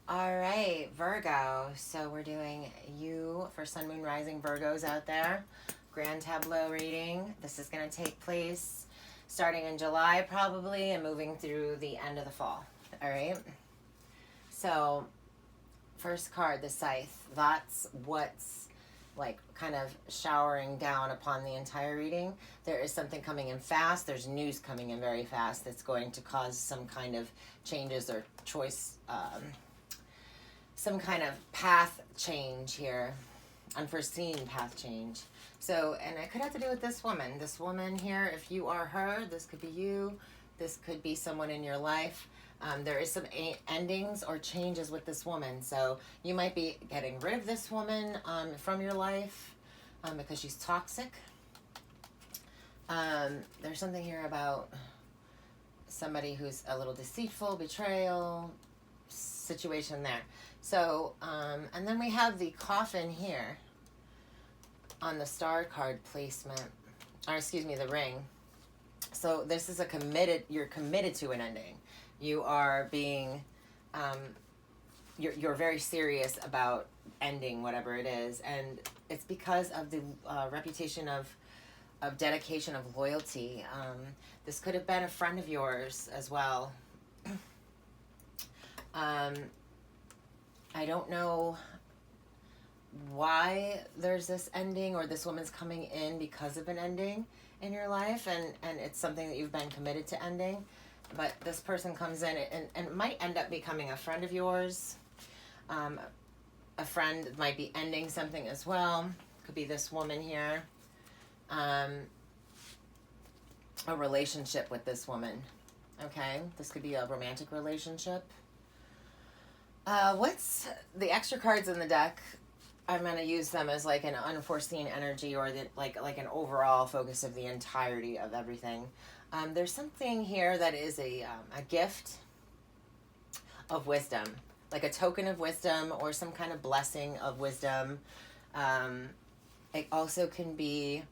All right, Virgo. So we're doing you for Sun, Moon, Rising Virgos out there. Grand Tableau reading. This is going to take place starting in July probably and moving through the end of the fall. All right. So, first card, the Scythe. That's what's like kind of showering down upon the entire reading. There is something coming in fast. There's news coming in very fast that's going to cause some kind of changes or choice, some kind of path change here, unforeseen path change. So, and it could have to do with this woman. This woman here, if you are her, this could be you. This could be someone in your life. There is some endings or changes with this woman. So you might be getting rid of this woman from your life because she's toxic. There's something here about somebody who's a little deceitful, betrayal situation there. So, and then we have the coffin here on the star card placement, or excuse me, the ring. So this is you're committed to an ending. You are being, you're very serious about ending whatever it is. And it's because of the reputation of dedication, of loyalty. This could have been a friend of yours as well. I don't know why there's this ending or this woman's coming in because of an ending in your life, and it's something that you've been committed to ending. But this person comes in and might end up becoming a friend of yours. A friend might be ending something as well. Could be this woman here. A relationship with this woman. Okay, this could be a romantic relationship. What's the extra cards in the deck? I'm going to use them as like an unforeseen energy or like an overall focus of the entirety of everything. There's something here that is a gift of wisdom, like a token of wisdom or some kind of blessing of wisdom. It also can be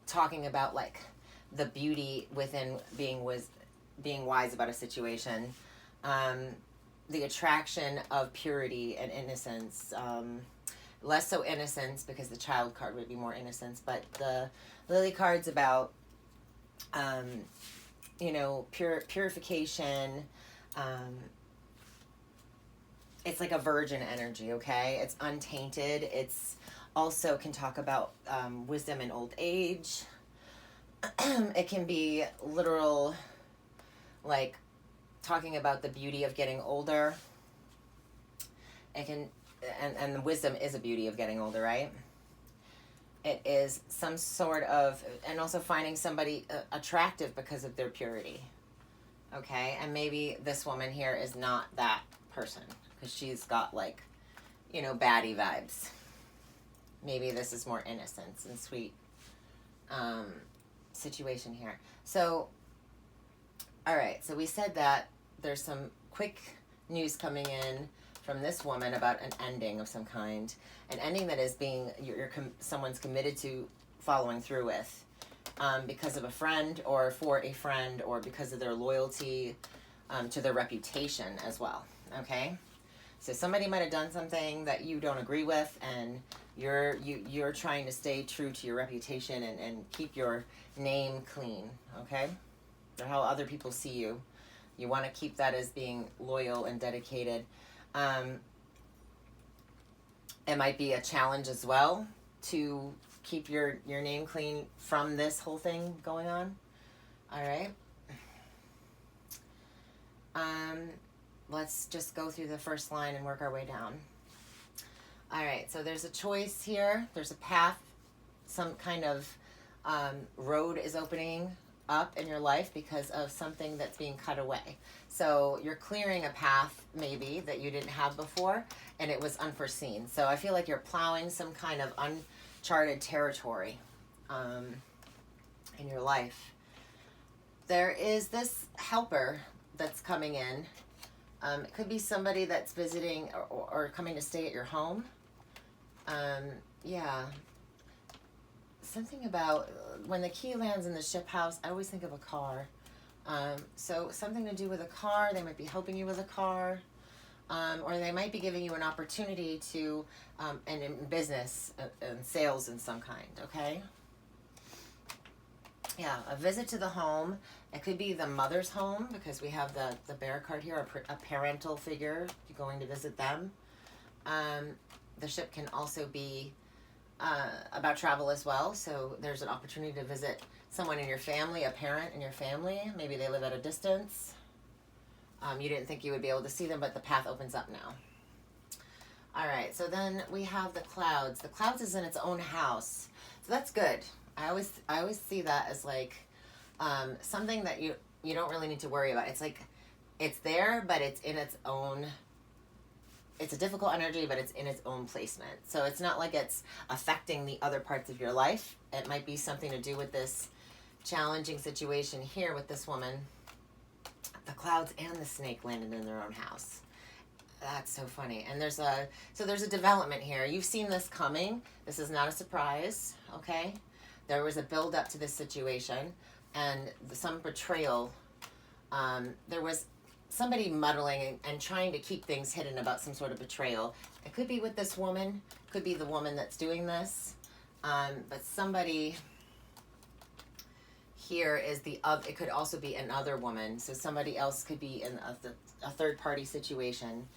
talking about like the beauty within being wise about a situation. The attraction of purity and innocence. Less so innocence because the child card would be more innocence, but the lily card's about, purification. It's like a virgin energy, okay? It's untainted. It's also can talk about wisdom in old age. It can be literal, like talking about the beauty of getting older. It can, and the wisdom is a beauty of getting older, right? It is some sort of, and also finding somebody attractive because of their purity. Okay, and maybe this woman here is not that person because she's got like, baddie vibes. Maybe this is more innocence and sweet situation here. So, all right, so we said that there's some quick news coming in from this woman about an ending of some kind, an ending that is being someone's committed to following through with because of a friend or for a friend or because of their loyalty to their reputation as well. Okay, so somebody might have done something that you don't agree with, and you're trying to stay true to your reputation and keep your name clean. Okay, or how other people see you. You want to keep that as being loyal and dedicated. It might be a challenge as well to keep your name clean from this whole thing going on. All right. Let's just go through the first line and work our way down. All right, so there's a choice here. There's a path. Some kind of road is opening up in your life because of something that's being cut away. So you're clearing a path maybe that you didn't have before, and it was unforeseen. So I feel like you're plowing some kind of uncharted territory in your life. There is this helper that's coming in. It could be somebody that's visiting or coming to stay at your home. Yeah. Something about when the key lands in the ship house, I always think of a car. So something to do with a car. They might be helping you with a car. Or they might be giving you an opportunity to, and in business and sales in some kind, okay? Yeah, a visit to the home. It could be the mother's home because we have the bear card here, a parental figure. You're going to visit them. The ship can also be about travel as well. So there's an opportunity to visit someone in your family, a parent in your family. Maybe they live at a distance. You didn't think you would be able to see them, but the path opens up now. All right, so then we have the clouds. The clouds is in its own house, so that's good. I always see that as like something that you don't really need to worry about. It's like it's there, but it's in its own. It's a difficult energy, but it's in its own placement. So it's not like it's affecting the other parts of your life. It might be something to do with this challenging situation here with this woman. The clouds and the snake landed in their own house. That's so funny. And there's a development here. You've seen this coming. This is not a surprise, okay? There was a build up to this situation and some betrayal. There was somebody muddling and trying to keep things hidden about some sort of betrayal. It could be with this woman, could be the woman that's doing this, but somebody here is it could also be another woman, so somebody else could be in a third party situation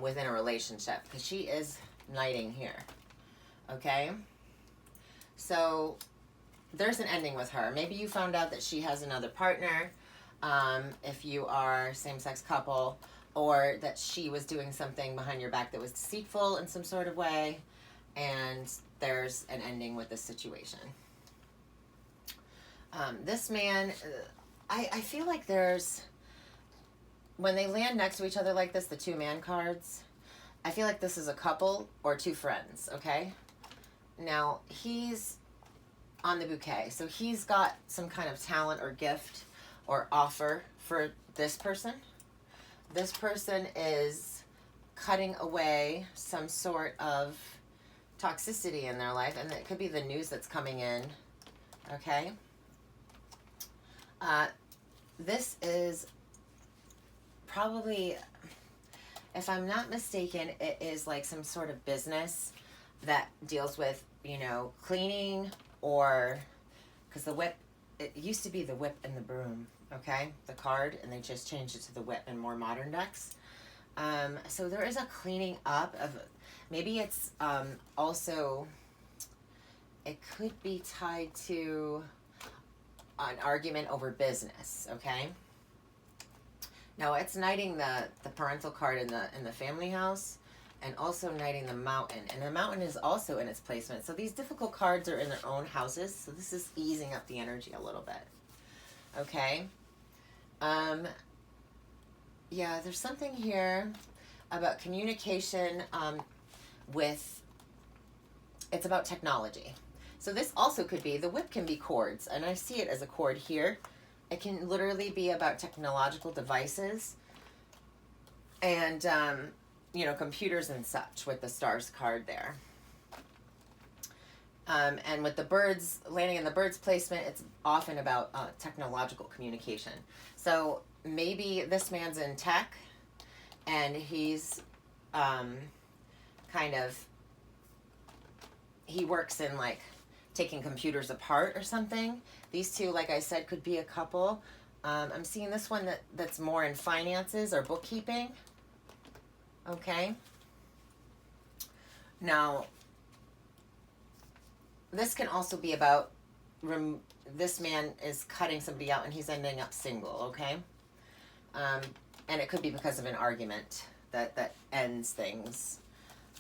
within a relationship, because she is knighting here, okay? So there's an ending with her. Maybe you found out that she has another partner, if you are same-sex couple, or that she was doing something behind your back that was deceitful in some sort of way, and there's an ending with this situation. This man, I feel like when they land next to each other like this, the two-man cards, I feel like this is a couple or two friends, okay? Now, he's on the bouquet, so he's got some kind of talent or gift or offer for this person. This person is cutting away some sort of toxicity in their life, and it could be the news that's coming in, okay? This is probably, if I'm not mistaken, it is like some sort of business that deals with, cleaning, or, because the whip, it used to be the whip and the broom, okay, the card, and they just changed it to the whip in more modern decks. So there is a cleaning up of, maybe it's also, it could be tied to an argument over business, okay? Now it's knighting the parental card in the family house, and also knighting the mountain, and the mountain is also in its placement. So these difficult cards are in their own houses, so this is easing up the energy a little bit, okay? Yeah, there's something here about communication it's about technology. So this also could be, the whip can be cords, and I see it as a cord here. It can literally be about technological devices and, computers and such, with the stars card there. And with the birds, landing in the birds placement, it's often about technological communication. So maybe this man's in tech, and he's he works in like taking computers apart or something. These two, like I said, could be a couple. I'm seeing this one that's more in finances or bookkeeping. Okay. Now, this can also be about, this man is cutting somebody out and he's ending up single, okay? And it could be because of an argument that ends things.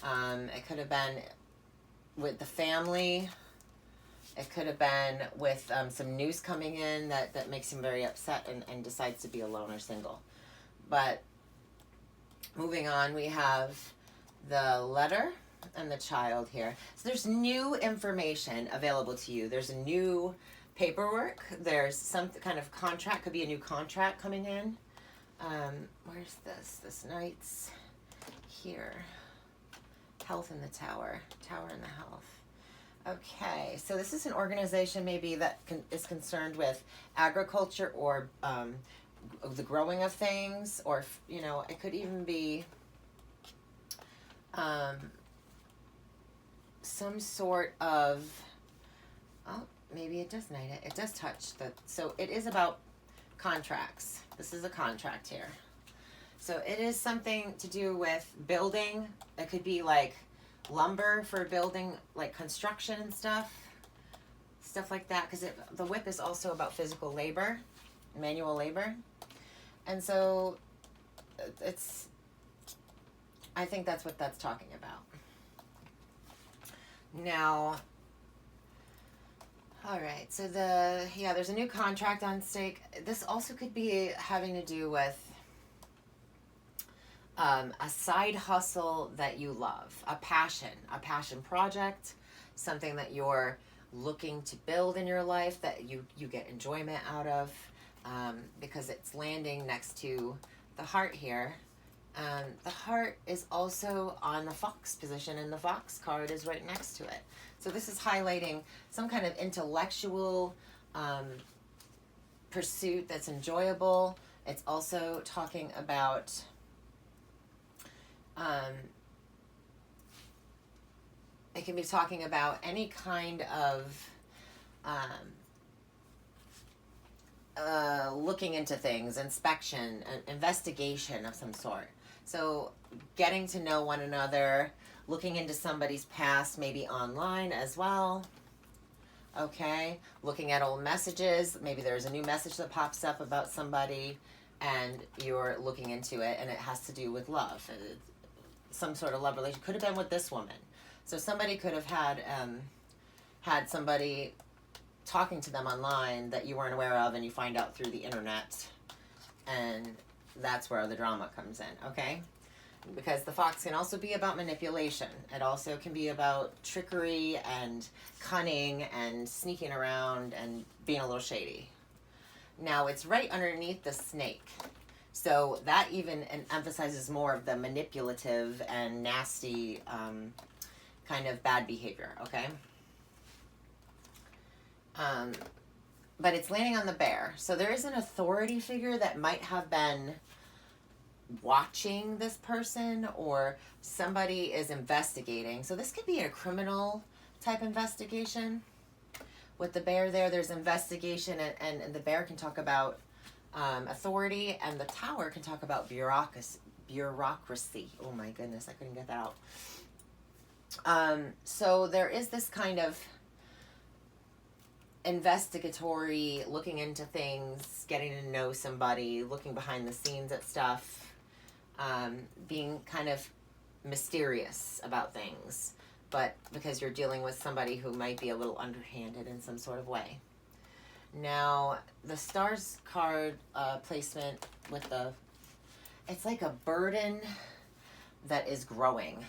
It could have been with the family. It could have been with some news coming in that makes him very upset and decides to be alone or single. But moving on, we have the letter and the child here. So there's new information available to you. There's a new paperwork. There's some kind of contract. Could be a new contract coming in. Where's this? This Knight's here. Health in the tower. Tower in the health. Okay, so this is an organization maybe that is concerned with agriculture or the growing of things, or you know, it could even be um, some sort of, oh, maybe it does night it does touch the, so it is about contracts. This is a contract here. So it is something to do with building. It could be like lumber for building, like construction and stuff like that, because the whip is also about physical labor, manual labor. And so it's, I think that's what that's talking about. Now, all right, so there's a new contract on stake. This also could be having to do with a side hustle that you love, a passion project, something that you're looking to build in your life that you get enjoyment out of, because it's landing next to the heart here. The heart is also on the fox position, and the fox card is right next to it. So this is highlighting some kind of intellectual pursuit that's enjoyable. It's also talking about it can be talking about any kind of looking into things, inspection, investigation of some sort. So getting to know one another, looking into somebody's past, maybe online as well. Okay, looking at old messages. Maybe there's a new message that pops up about somebody and you're looking into it, and it has to do with love. Some sort of love relation. Could have been with this woman. So somebody could have had somebody talking to them online that you weren't aware of, and you find out through the internet, and that's where the drama comes in, okay? Because the fox can also be about manipulation. It also can be about trickery and cunning and sneaking around and being a little shady. Now, it's right underneath the snake. So that even emphasizes more of the manipulative and nasty kind of bad behavior, okay? But it's landing on the bear. So there is an authority figure that might have been watching this person, or somebody is investigating. So this could be a criminal type investigation. With the bear there's investigation, and the bear can talk about authority, and the tower can talk about bureaucracy. Oh my goodness, I couldn't get that out. So there is this kind of investigatory, looking into things, getting to know somebody, looking behind the scenes at stuff, being kind of mysterious about things, but because you're dealing with somebody who might be a little underhanded in some sort of way. Now, the stars card placement with it's like a burden that is growing.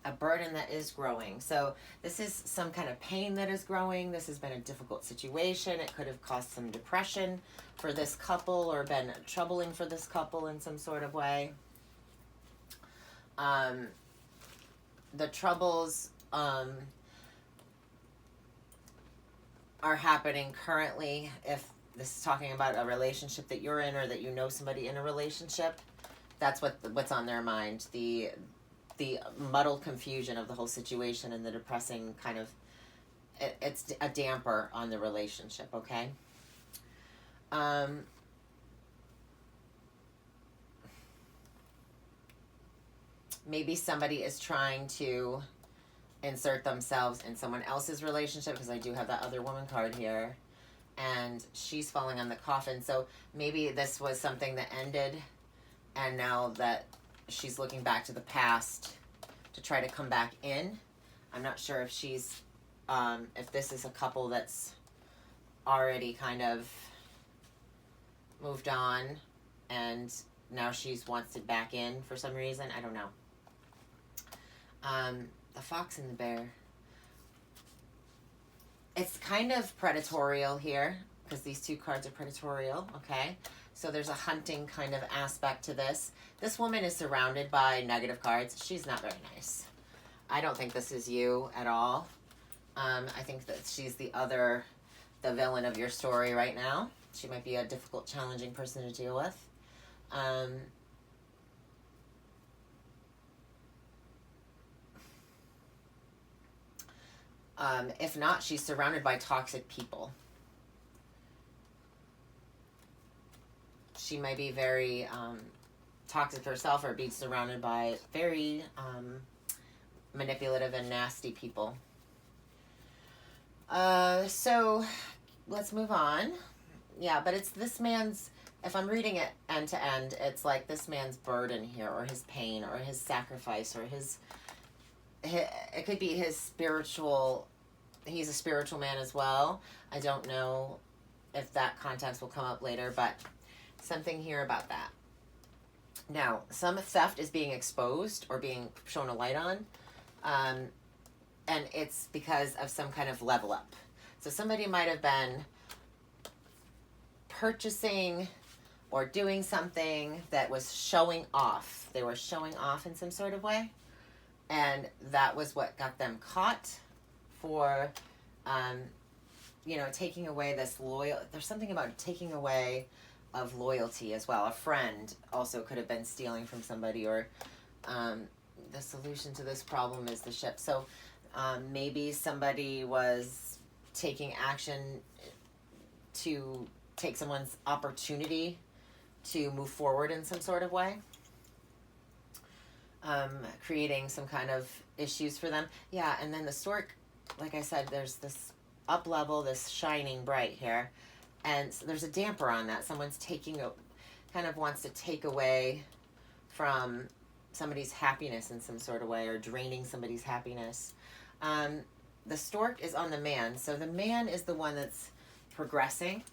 A burden that is growing. So this is some kind of pain that is growing. This has been a difficult situation. It could have caused some depression for this couple, or been troubling for this couple in some sort of way. The troubles are happening currently. If this is talking about a relationship that you're in, or that you know somebody in a relationship, that's what's on their mind. The muddled confusion of the whole situation, and the depressing kind of, it's a damper on the relationship, okay? Maybe somebody is trying to insert themselves in someone else's relationship, because I do have that other woman card here, and she's falling on the coffin. So maybe this was something that ended, and now that she's looking back to the past to try to come back in. I'm not sure if she's, if this is a couple that's already kind of moved on, and now she's wants it back in for some reason. I don't know. The fox and the bear. It's kind of predatorial here, because these two cards are predatorial, okay? So there's a hunting kind of aspect to this. This woman is surrounded by negative cards. She's not very nice. I don't think this is you at all. I think that she's the villain of your story right now. She might be a difficult, challenging person to deal with. If not, she's surrounded by toxic people. She might be very toxic herself, or be surrounded by very manipulative and nasty people. So let's move on. Yeah, but it's this man's, if I'm reading it end to end, it's like this man's burden here, or his pain, or his sacrifice, or it could be his spiritual, he's a spiritual man as well. I don't know if that context will come up later, but something here about that. Now, some theft is being exposed or being shown a light on, and it's because of some kind of level up. So somebody might have been purchasing or doing something that was showing off. They were showing off in some sort of way, and that was what got them caught for, taking away this there's something about taking away of loyalty as well. A friend also could have been stealing from somebody, or the solution to this problem is the ship. So maybe somebody was taking action to take someone's opportunity to move forward in some sort of way, creating some kind of issues for them. Yeah, and then the stork, like I said, there's this up level, this shining bright here, and there's a damper on that. Someone's kind of wants to take away from somebody's happiness in some sort of way, or draining somebody's happiness. The stork is on the man, so the man is the one that's progressing,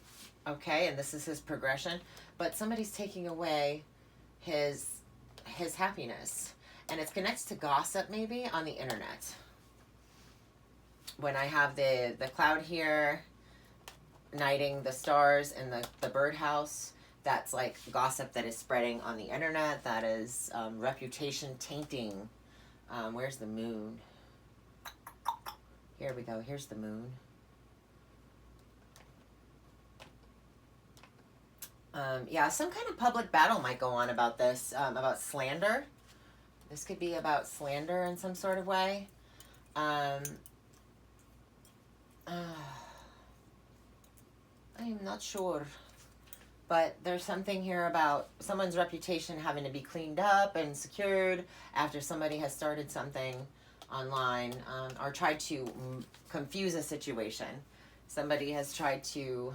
okay, and this is his progression, but somebody's taking away his happiness, and it's connected to gossip maybe on the internet. When I have the cloud here knighting the stars in the birdhouse, that's like gossip that is spreading on the internet. That is reputation tainting. Where's the moon? Here we go. Here's the moon. Yeah, some kind of public battle might go on about this, about slander. This could be about slander in some sort of way. I'm not sure. But there's something here about someone's reputation having to be cleaned up and secured after somebody has started something online, or tried to confuse a situation. Somebody has tried to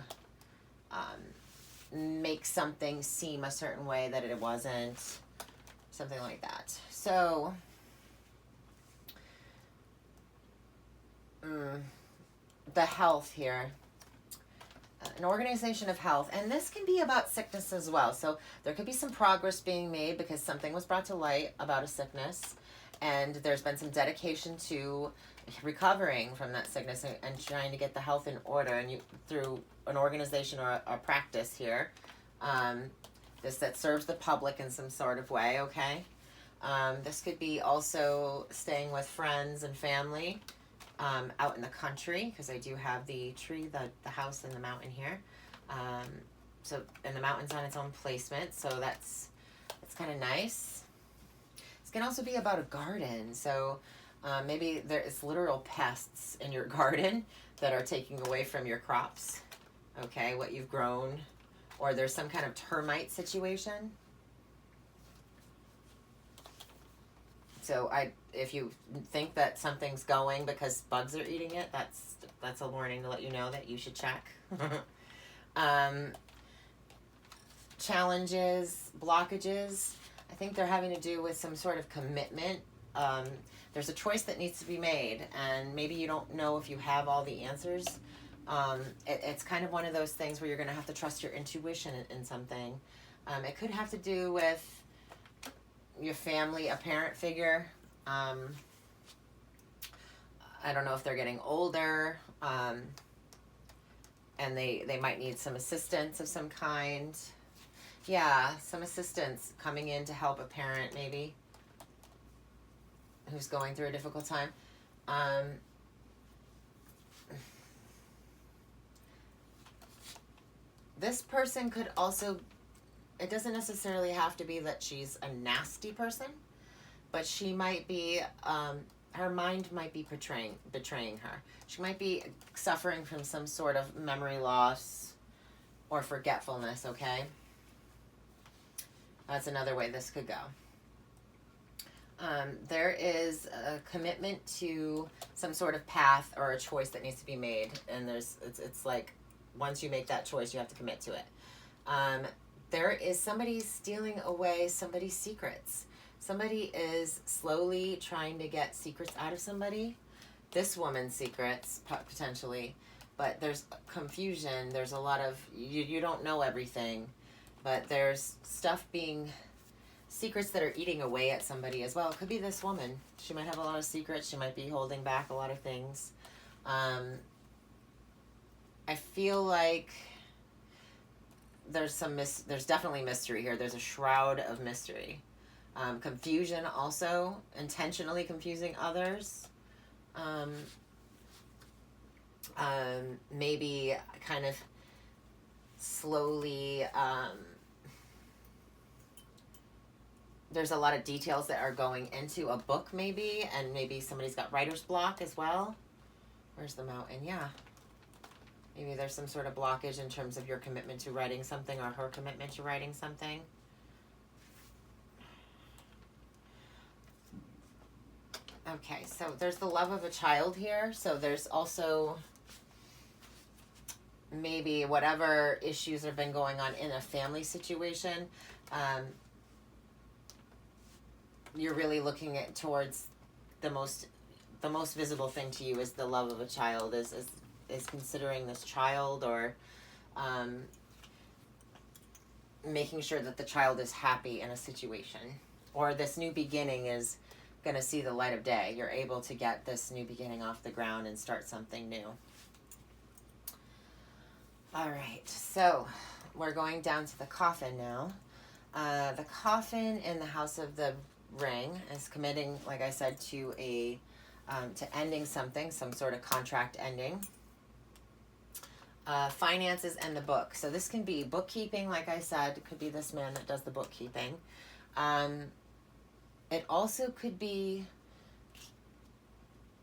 make something seem a certain way that it wasn't. Something like that. So, the health here. An organization of health, and this can be about sickness as well. So there could be some progress being made because something was brought to light about a sickness, and there's been some dedication to recovering from that sickness and trying to get the health in order, and through an organization or a practice here, this that serves the public in some sort of way. Okay, this could be also staying with friends and family. Out in the country, because I do have the tree, the house, and the mountain here. And the mountain's on its own placement, so that's kind of nice. This can also be about a garden, so maybe there is literal pests in your garden that are taking away from your crops, okay, what you've grown, or there's some kind of termite situation. So if you think that something's going because bugs are eating it, that's a warning to let you know that you should check. Challenges, blockages, I think they're having to do with some sort of commitment. There's a choice that needs to be made, and maybe you don't know if you have all the answers. It's kind of one of those things where you're going to have to trust your intuition in something. It could have to do with your family, a parent figure. I don't know if they're getting older, and they might need some assistance of some kind. Yeah, some assistance coming in to help a parent maybe. who's going through a difficult time. This person could also, it doesn't necessarily have to be that she's a nasty person, but she might be, her mind might be betraying her. She might be suffering from some sort of memory loss or forgetfulness, okay? That's another way this could go. There is a commitment to some sort of path or a choice that needs to be made, and it's like once you make that choice, you have to commit to it. There is somebody stealing away somebody's secrets. Somebody is slowly trying to get secrets out of somebody. This woman's secrets, potentially, but there's confusion. There's a lot of, you don't know everything, but there's secrets that are eating away at somebody as well. It could be this woman. She might have a lot of secrets. She might be holding back a lot of things. I feel like there's definitely mystery here. There's a shroud of mystery. Confusion also, intentionally confusing others. Maybe kind of slowly, there's a lot of details that are going into a book maybe, and maybe somebody's got writer's block as well. Where's the mountain? Yeah. Maybe there's some sort of blockage in terms of your commitment to writing something or her commitment to writing something. Okay, so there's the love of a child here. So there's also maybe whatever issues have been going on in a family situation. You're really looking at towards the most visible thing to you is the love of a child, is considering this child, or making sure that the child is happy in a situation, or this new beginning is going to see the light of day. You're able to get this new beginning off the ground and start something new. All right, so we're going down to the coffin now. The coffin in the house of the ring is committing, like I said, to to ending something, some sort of contract ending. Finances and the book. So this can be bookkeeping, like I said. It could be this man that does the bookkeeping. It also could be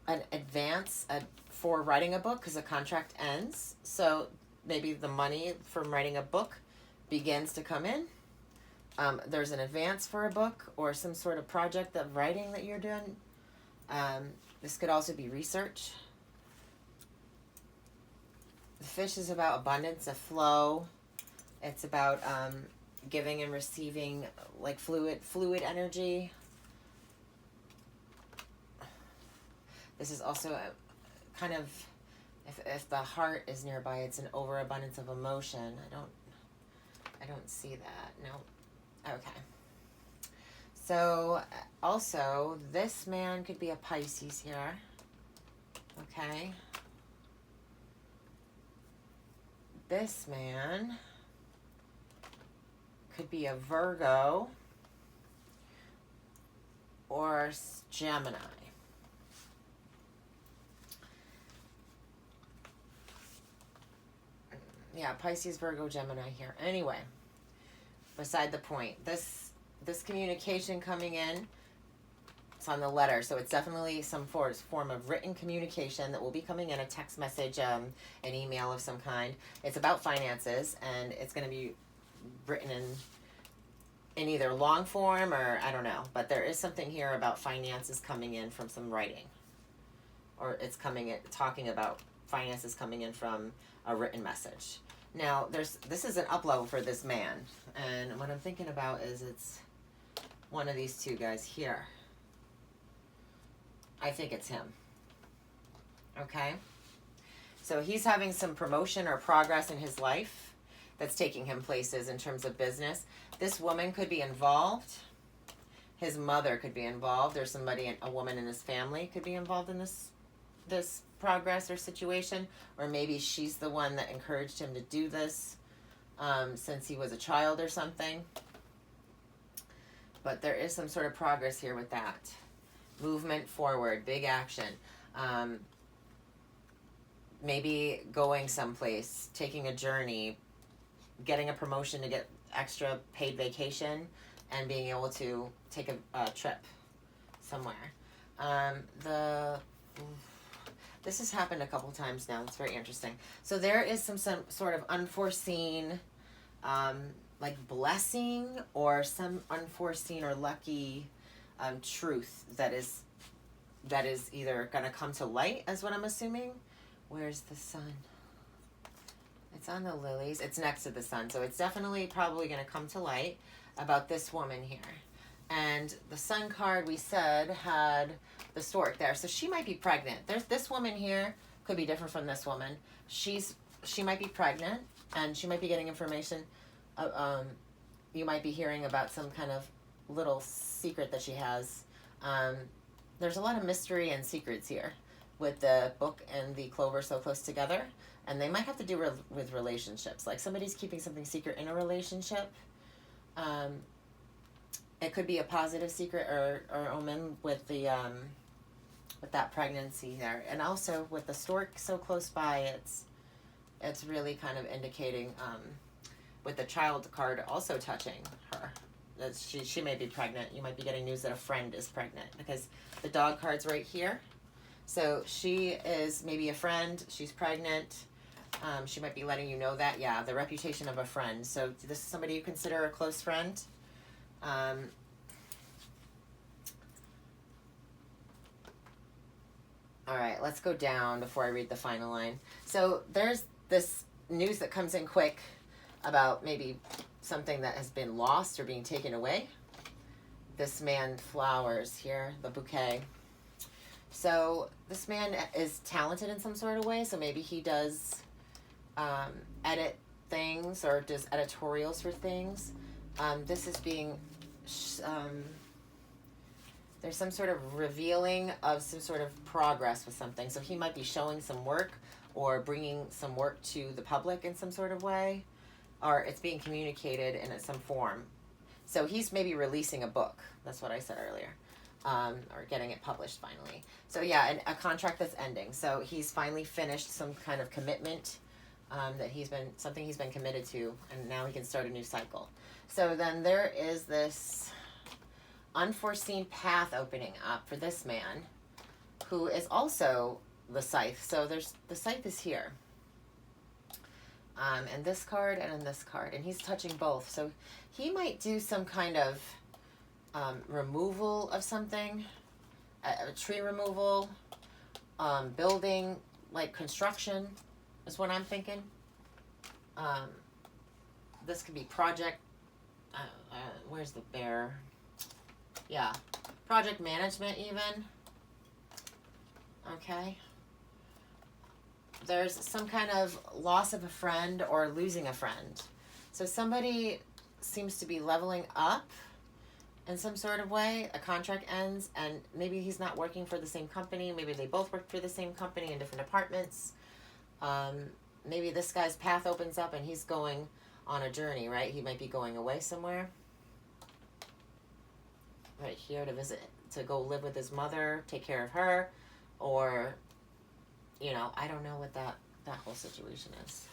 an advance for writing a book, because a contract ends. So maybe the money from writing a book begins to come in. There's an advance for a book or some sort of project of writing that you're doing. This could also be research. The fish is about abundance, a flow. It's about giving and receiving, like fluid energy. This is also a kind of, if the heart is nearby, it's an overabundance of emotion. I don't see that. No. Okay. So also this man could be a Pisces here. Okay. This man could be a Virgo or Gemini. Yeah, Pisces, Virgo, Gemini here. Anyway, beside the point. This communication coming in, it's on the letter, so it's definitely some form of written communication that will be coming in, a text message, an email of some kind. It's about finances, and it's going to be written in either long form or I don't know, but there is something here about finances coming in from some writing, or it's talking about finances coming in from a written message. Now, this is an up level for this man, and what I'm thinking about is it's one of these two guys here. I think it's him. Okay? So he's having some promotion or progress in his life that's taking him places in terms of business. This woman could be involved. His mother could be involved, or a woman in his family could be involved in this progress or situation, or maybe she's the one that encouraged him to do this since he was a child or something. But there is some sort of progress here with that. movement forward, big action. Maybe going someplace, taking a journey, getting a promotion to get extra paid vacation, and being able to take a trip somewhere. This has happened a couple times now. It's very interesting. So there is some sort of unforeseen, like blessing or some unforeseen or lucky truth that is either going to come to light, as what I'm assuming. Where's the sun? It's on the lilies. It's next to the sun. So it's definitely probably going to come to light about this woman here. And the sun card, we said, had the stork there. So she might be pregnant. There's this woman here, could be different from this woman. She might be pregnant, and she might be getting information. You might be hearing about some kind of little secret that she has. There's a lot of mystery and secrets here with the book and the clover so close together. And they might have to do with relationships. Like somebody's keeping something secret in a relationship. It could be a positive secret or omen with the with that pregnancy there. And also with the stork so close by, it's really kind of indicating with the child card also touching her. That she may be pregnant. You might be getting news that a friend is pregnant because the dog card's right here. So she is maybe a friend. She's pregnant. She might be letting you know that. Yeah, the reputation of a friend. So this is somebody you consider a close friend. All right, let's go down before I read the final line. So there's this news that comes in quick about maybe something that has been lost or being taken away. This man flowers here, the bouquet. So this man is talented in some sort of way. So maybe he does edit things or does editorials for things. This is being, there's some sort of revealing of some sort of progress with something. So he might be showing some work or bringing some work to the public in some sort of way, or it's being communicated in some form. So he's maybe releasing a book. That's what I said earlier. Or getting it published finally. So yeah, a contract that's ending. So he's finally finished some kind of commitment that he's been committed to, and now he can start a new cycle. So then there is this unforeseen path opening up for this man, who is also the scythe. So the scythe is here, and this card and this card, and he's touching both. So he might do some kind of removal of something, a tree removal, building, like construction is what I'm thinking. This could be project, where's the bear? Yeah, project management even. Okay. There's some kind of loss of a friend or losing a friend. So somebody seems to be leveling up in some sort of way. A contract ends, and maybe he's not working for the same company. Maybe they both work for the same company in different departments. Maybe this guy's path opens up and he's going on a journey, right? He might be going away somewhere. Right here to visit, to go live with his mother, take care of her, or, I don't know what that whole situation is.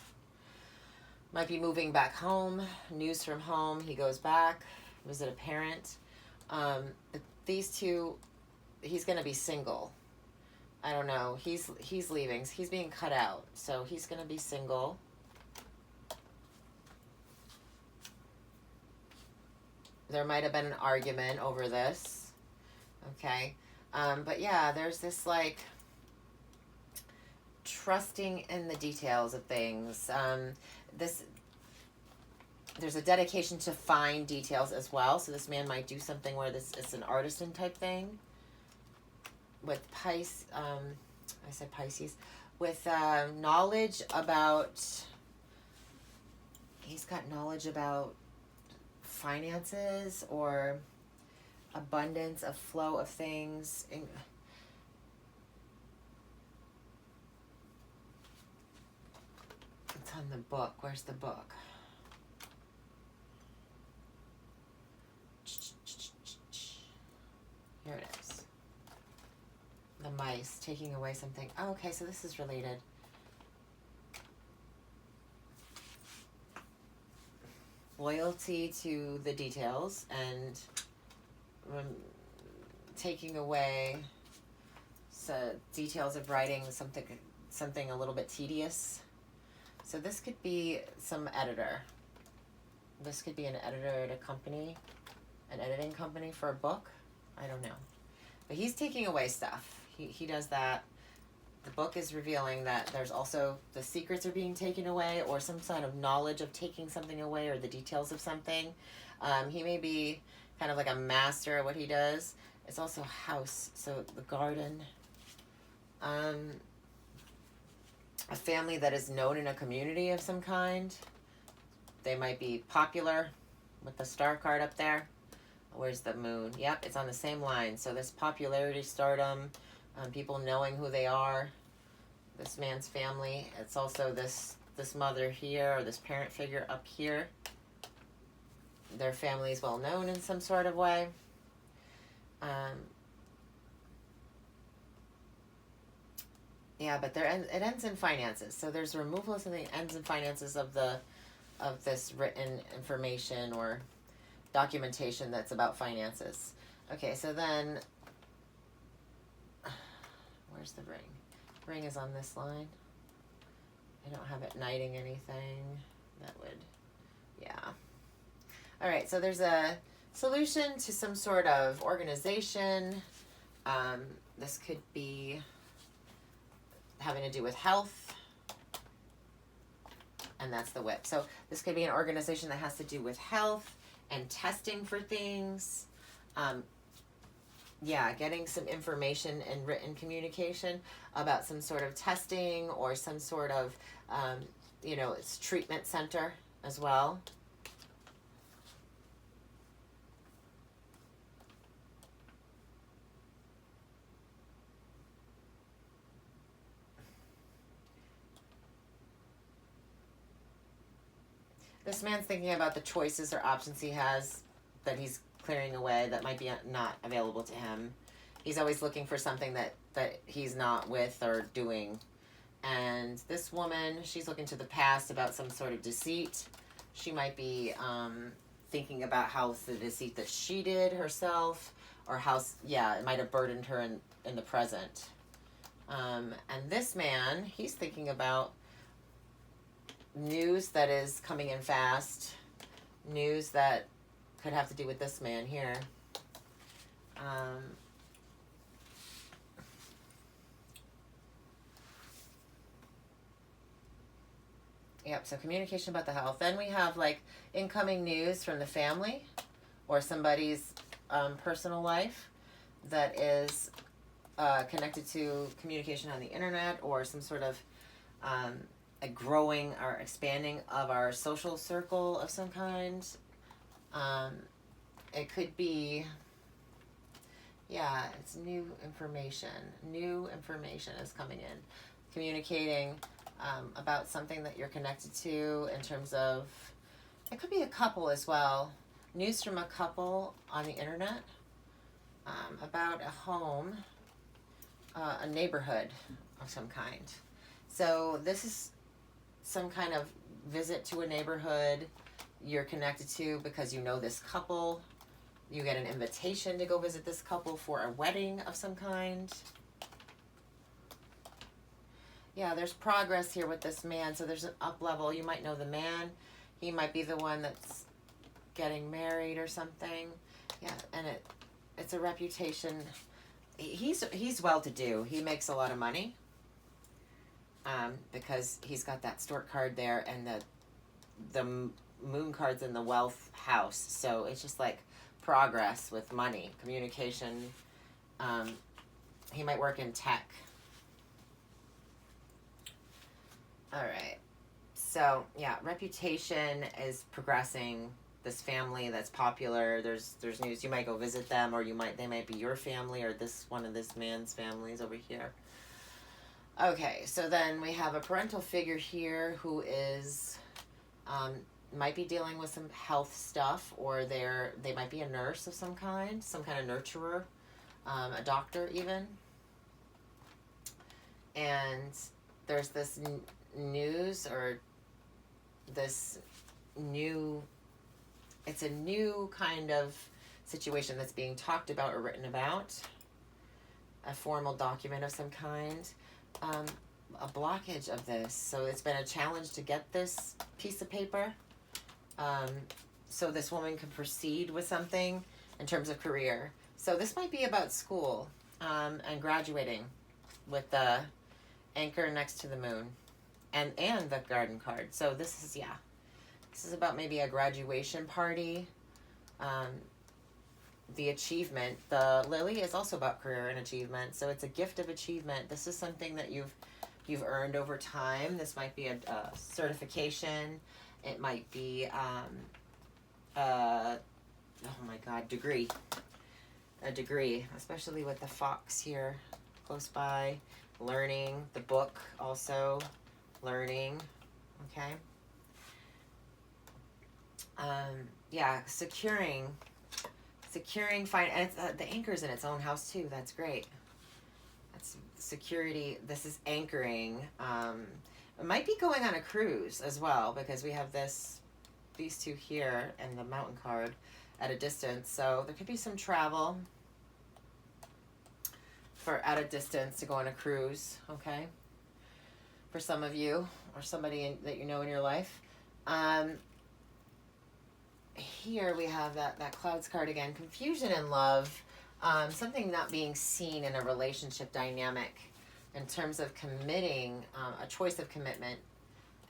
Might be moving back home, news from home. He goes back, visit a parent. These two, he's going to be single. I don't know. He's leaving. He's being cut out. So he's going to be single. There might have been an argument over this. Okay. But yeah, there's this like trusting in the details of things. There's a dedication to fine details as well. So this man might do something where it's an artisan type thing. With Pisces, I said Pisces, with knowledge about, he's got knowledge about finances or abundance, a flow of things. It's on the book. Where's the book? Here it is. mice taking away something. Oh, okay, so this is related. Loyalty to the details and taking away details of writing something a little bit tedious. So this could be some editor. This could be an editor at a company, an editing company for a book. I don't know. But he's taking away stuff. He does that. The book is revealing that there's also the secrets are being taken away, or some kind of knowledge of taking something away, or the details of something. He may be kind of like a master at what he does. It's also house, so the garden. A family that is known in a community of some kind. They might be popular with the star card up there. Where's the moon? Yep, it's on the same line. So this popularity, stardom, people knowing who they are. This man's family. It's also this mother here, or this parent figure up here. Their family is well known in some sort of way. Yeah, but it ends in finances. So there's removal of something, ends in finances of this written information or documentation that's about finances. Okay, so then where's the ring? Ring is on this line. I don't have it knighting anything. That would, yeah. All right, so there's a solution to some sort of organization. This could be having to do with health, and that's the whip. So this could be an organization that has to do with health and testing for things. Yeah, getting some information and written communication about some sort of testing or some sort of, it's treatment center as well. This man's thinking about the choices or options he has that he's clearing away that might be not available to him. He's always looking for something that he's not with or doing. And this woman, she's looking to the past about some sort of deceit. She might be thinking about how the deceit that she did herself, or how, it might have burdened her in the present. And this man, he's thinking about news that is coming in fast, news that could have to do with this man here. Yep, so communication about the health. Then we have like incoming news from the family or somebody's personal life that is connected to communication on the internet, or some sort of a growing or expanding of our social circle of some kind. It could be, it's new information. New information is coming in. Communicating about something that you're connected to in terms of, it could be a couple as well. News from a couple on the internet about a home, a neighborhood of some kind. So this is some kind of visit to a neighborhood you're connected to because you know this couple. You get an invitation to go visit this couple for a wedding of some kind. Yeah, there's progress here with this man. So there's an up level. You might know the man. He might be the one that's getting married or something. Yeah, and it's a reputation. He's well-to-do. He makes a lot of money. Because he's got that stork card there, and the moon card's in the wealth house. So it's just like progress with money, communication. He might work in tech. All right. So yeah, reputation is progressing. This family that's popular. There's news. You might go visit them, or they might be your family, or one of this man's families over here. Okay, so then we have a parental figure here who is, might be dealing with some health stuff, or they might be a nurse of some kind of nurturer, a doctor even. and there's this news, or this new, it's a new kind of situation that's being talked about or written about, a formal document of some kind, a blockage of this. So it's been a challenge to get this piece of paper, so this woman can proceed with something in terms of career. So this might be about school, and graduating, with the anchor next to the moon, and the garden card. So this is, yeah, this is about maybe a graduation party. The achievement, the lily is also about career and achievement. So it's a gift of achievement. This is something that you've earned over time. This might be a certification. It might be oh my God, degree. A degree, especially with the fox here close by. Learning, the book also, learning, okay? Yeah, securing, and it's, the anchor's in its own house too. That's great. That's security. This is anchoring. It might be going on a cruise as well, because we have these two here and the mountain card at a distance. So there could be some travel for at a distance to go on a cruise, okay? For some of you, or somebody that you know in your life. Here we have that clouds card again, confusion in love, something not being seen in a relationship dynamic in terms of committing, a choice of commitment.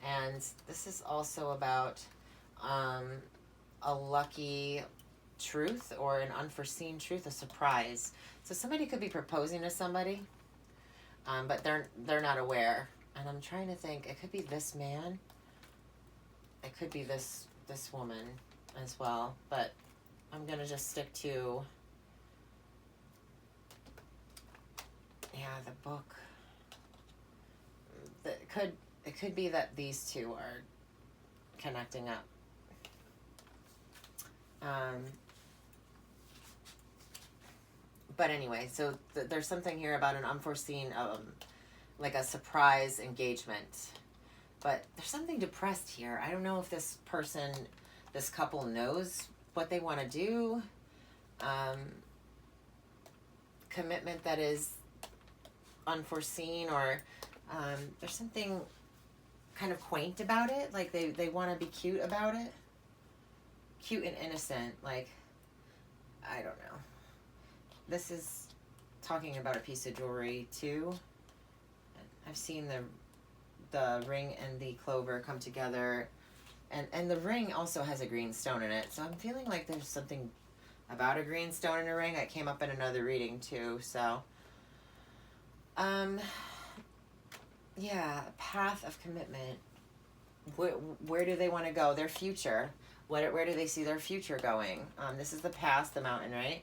And this is also about a lucky truth or an unforeseen truth, a surprise. So somebody could be proposing to somebody, but they're not aware. And I'm trying to think, it could be this man, it could be this woman as well, but I'm gonna just stick to, yeah, the book. It could be that these two are connecting up. But anyway, so there's something here about an unforeseen, like a surprise engagement. But there's something depressed here. I don't know if this couple knows what they want to do. Commitment that is unforeseen, or there's something kind of quaint about it. Like they want to be cute about it. Cute and innocent. Like, I don't know. This is talking about a piece of jewelry too. I've seen the ring and the clover come together, and the ring also has a green stone in it. So I'm feeling like there's something about a green stone in a ring. That came up in another reading too. So, yeah, path of commitment. Where do they want to go? Their future. Where do they see their future going? This is the past, the mountain, right?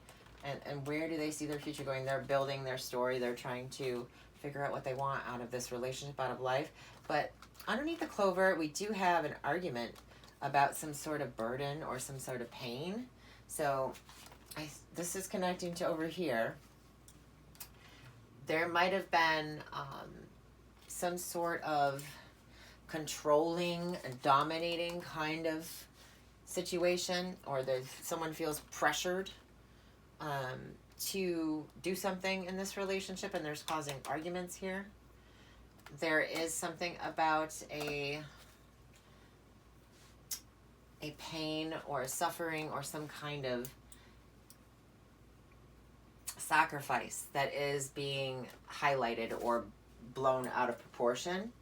And where do they see their future going? They're building their story. They're trying to figure out what they want out of this relationship, out of life. But underneath the clover, we do have an argument about some sort of burden or some sort of pain. So this is connecting to over here. There might have been some sort of controlling and dominating kind of situation, or someone feels pressured to do something in this relationship, and there's causing arguments here. There is something about a pain or a suffering or some kind of sacrifice that is being highlighted or blown out of proportion,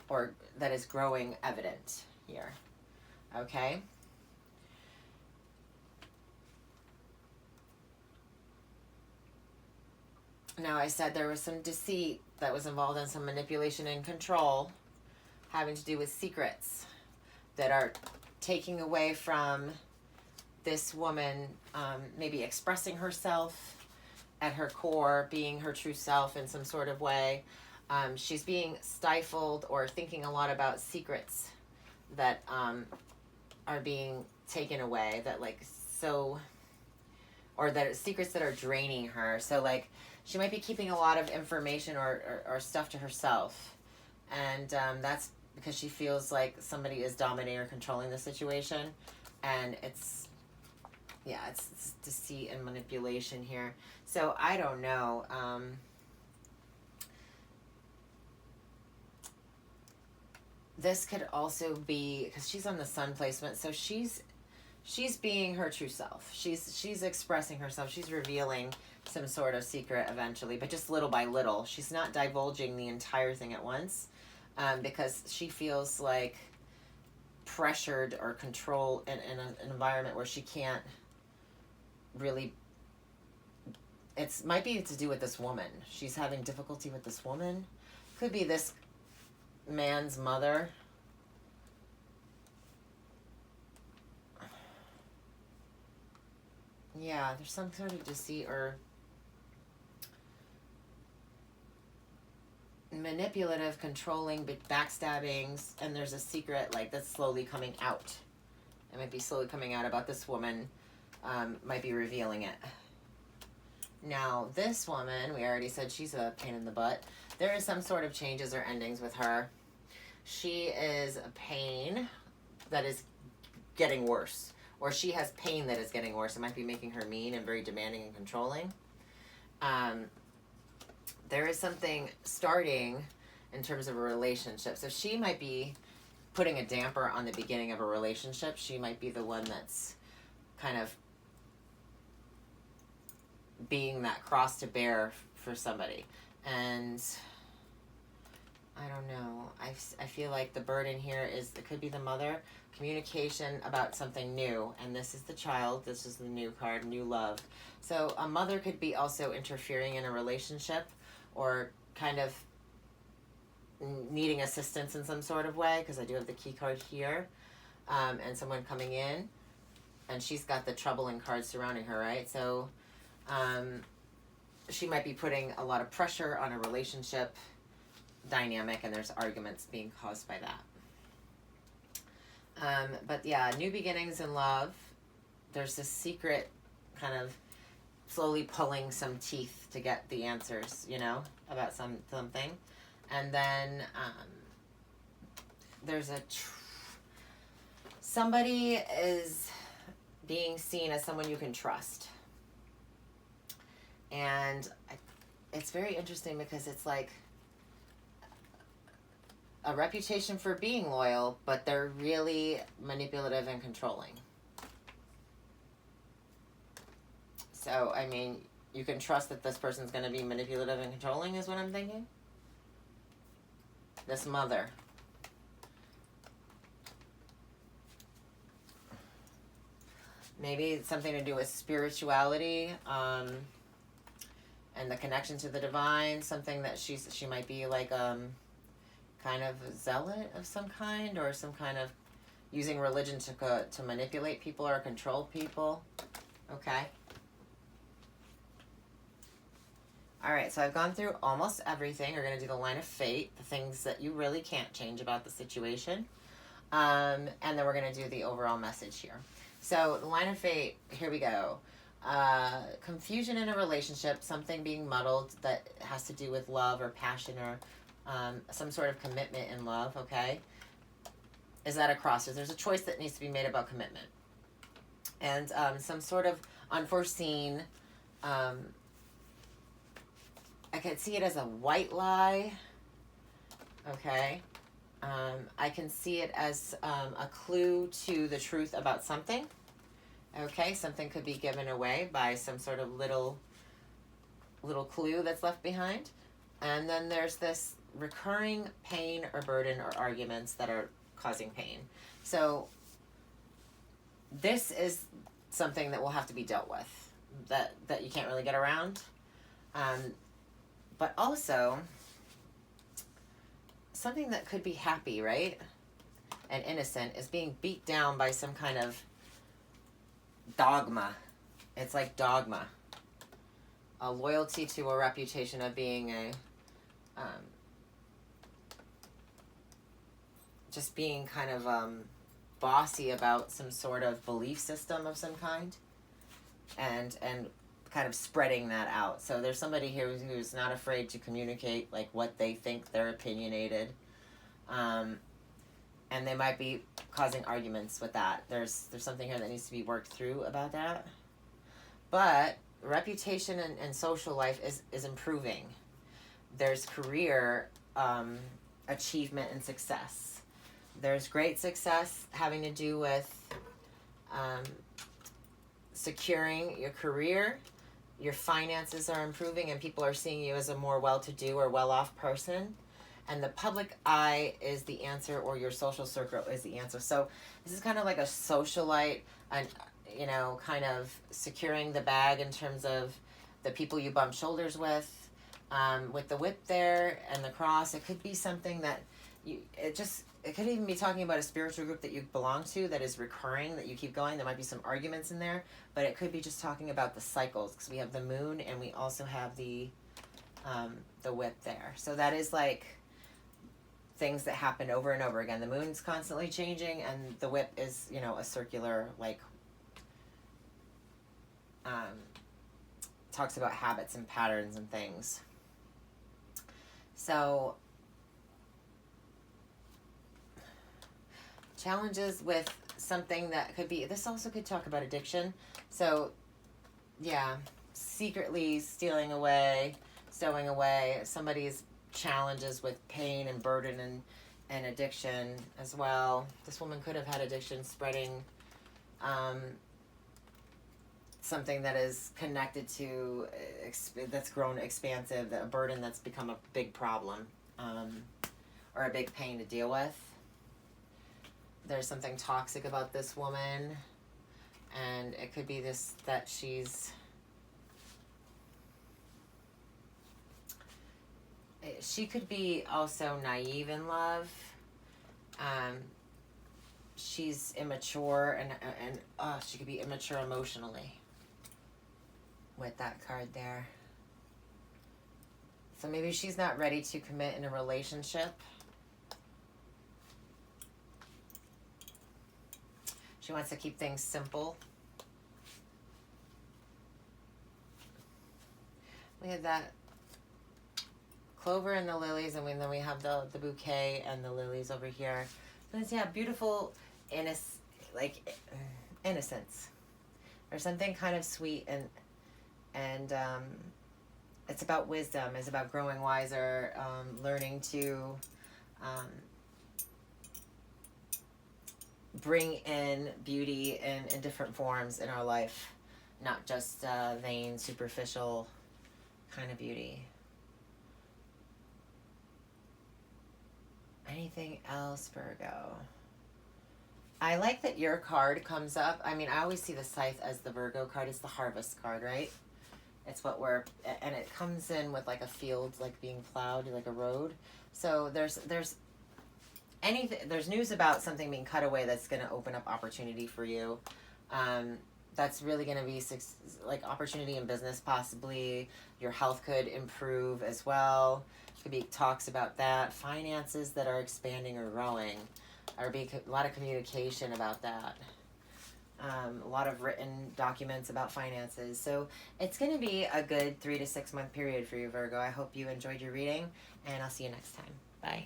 or that is growing evident here. Okay? Now, I said there was some deceit that was involved in some manipulation and control having to do with secrets that are taking away from this woman maybe expressing herself at her core, being her true self in some sort of way. She's being stifled or thinking a lot about secrets that are being taken away, that like so or that secrets that are draining her. So like she might be keeping a lot of information or stuff to herself, and that's because she feels like somebody is dominating or controlling the situation, and it's deceit and manipulation here. So I don't know. This could also be because she's on the sun placement, so she's being her true self. She's expressing herself. She's revealing some sort of secret eventually, but just little by little. She's not divulging the entire thing at once, because she feels like pressured or controlled in an environment where she can't really. Might be to do with this woman. She's having difficulty with this woman. Could be this man's mother. Yeah, there's some sort of deceit or manipulative, controlling, backstabbings, and there's a secret like that's slowly coming out. It might be slowly coming out about this woman, might be revealing it. Now, this woman, we already said she's a pain in the butt. There is some sort of changes or endings with her. She is a pain that is getting worse. Or she has pain that is getting worse. It might be making her mean and very demanding and controlling. There is something starting in terms of a relationship. So she might be putting a damper on the beginning of a relationship. She might be the one that's kind of being that cross to bear for somebody. And I don't know. I feel like the burden here is, it could be the mother, communication about something new. And this is the child. This is the new card, new love. So a mother could be also interfering in a relationship or kind of needing assistance in some sort of way, because I do have the key card here, and someone coming in, and she's got the troubling cards surrounding her, right? So she might be putting a lot of pressure on a relationship dynamic, and there's arguments being caused by that. But yeah, new beginnings in love. There's this secret kind of slowly pulling some teeth to get the answers, about something. And then there's somebody is being seen as someone you can trust. And it's very interesting because it's like a reputation for being loyal, but they're really manipulative and controlling. So, I mean, you can trust that this person's going to be manipulative and controlling is what I'm thinking. This mother. Maybe it's something to do with spirituality, and the connection to the divine. Something that she might be like kind of a zealot of some kind, or some kind of using religion to manipulate people or control people. Okay. All right, so I've gone through almost everything. We're going to do the line of fate, the things that you really can't change about the situation. And then we're going to do the overall message here. So the line of fate, here we go. Confusion in a relationship, something being muddled that has to do with love or passion or some sort of commitment in love, okay? Is that a crossroads? There's a choice that needs to be made about commitment. And some sort of unforeseen... I can see it as a white lie, okay? I can see it as a clue to the truth about something, okay? Something could be given away by some sort of little clue that's left behind. And then there's this recurring pain or burden or arguments that are causing pain. So this is something that will have to be dealt with, that you can't really get around. But also, something that could be happy, right? And innocent is being beat down by some kind of dogma. It's like dogma. A loyalty to a reputation of being just being kind of bossy about some sort of belief system of some kind. and kind of spreading that out. So there's somebody here who's not afraid to communicate like what they think they're opinionated, and they might be causing arguments with that. There's something here that needs to be worked through about that. But reputation and social life is improving. There's career achievement and success. There's great success having to do with securing your career. Your finances are improving and people are seeing you as a more well-to-do or well-off person. And the public eye is the answer, or your social circle is the answer. So this is kind of like a socialite, and kind of securing the bag in terms of the people you bump shoulders with the whip there and the cross. It could be something that it could even be talking about a spiritual group that you belong to that is recurring, that you keep going. There might be some arguments in there, but it could be just talking about the cycles, because we have the moon and we also have the whip there. So that is like things that happen over and over again. The moon's constantly changing, and the whip is, a circular, like, talks about habits and patterns and things. So challenges with something that could be, this also could talk about addiction. So yeah, secretly stealing away, stowing away somebody's challenges with pain and burden and addiction as well. This woman could have had addiction spreading something that is connected to that's grown expansive, a burden that's become a big problem, or a big pain to deal with. There's something toxic about this woman, and it could be that she could be also naive in love. She's immature, and she could be immature emotionally with that card there. So maybe she's not ready to commit in a relationship. She wants to keep things simple. We have that clover and the lilies, and then we have the bouquet and the lilies over here. So it's, beautiful innocence. There's something kind of sweet and it's about wisdom. It's about growing wiser, learning to bring in beauty in different forms in our life, not just vain, superficial kind of beauty. Anything else, Virgo? I like that your card comes up. I mean, I always see the scythe as the Virgo card. It's the harvest card, right? It's and it comes in with like a field, like being plowed, like a road. So there's news about something being cut away that's going to open up opportunity for you. That's really going to be like opportunity in business, possibly. Your health could improve as well. Could be talks about that. Finances that are expanding or growing. Or be a lot of communication about that. A lot of written documents about finances. So it's going to be a good 3 to 6 month period for you, Virgo. I hope you enjoyed your reading, and I'll see you next time. Bye.